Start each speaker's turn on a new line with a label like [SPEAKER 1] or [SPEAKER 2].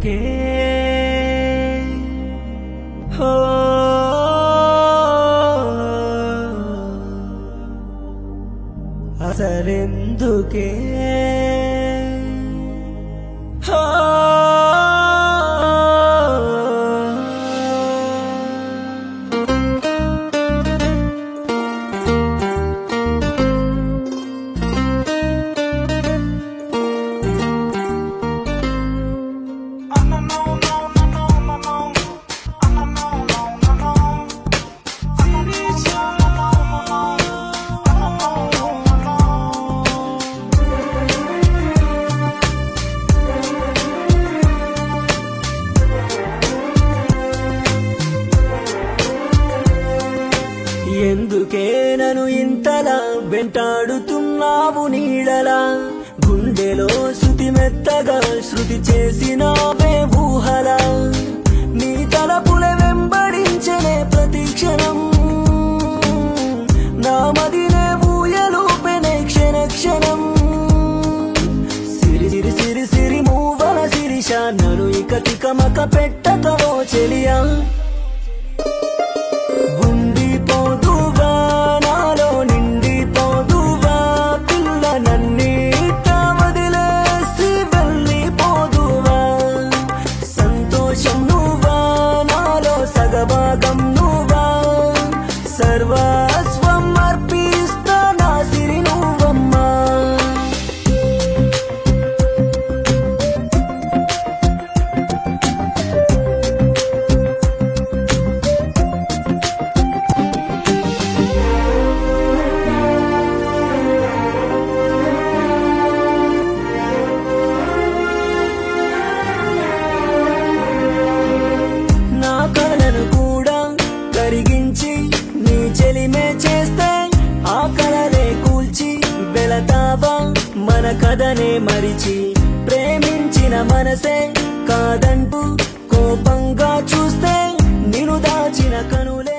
[SPEAKER 1] అసలెందుకే హో అసలెందుకే హో ఎందుకే నన్ను ఇంతలా వెంటాడుతున్నావు నీడలా గుండెలో శృతి మెత్తగా శృతి చేసినావే ఊహలా నీ తలపుల వెంబడించనే ప్రతి క్షణం నా మదినే ఊయలూపెనే క్షణ క్షణం సిరి సిరి సిరి సిరి మూవల శిరీష నన్ను ఇక తికమక పెట్టకవో చెలియా సర్వస్వం అర్పిస్తా నా సిరి నువ్వమ్మా నా కలను కూడా కరిగించి నీ చెలిమే చేస్తే ఆ కలలే కూల్చి వెళతావా మన కథనే మరిచి ప్రేమించిన మనసే కాదంటూ కోపంగా చూస్తే నిన్ను దాచిన కనులే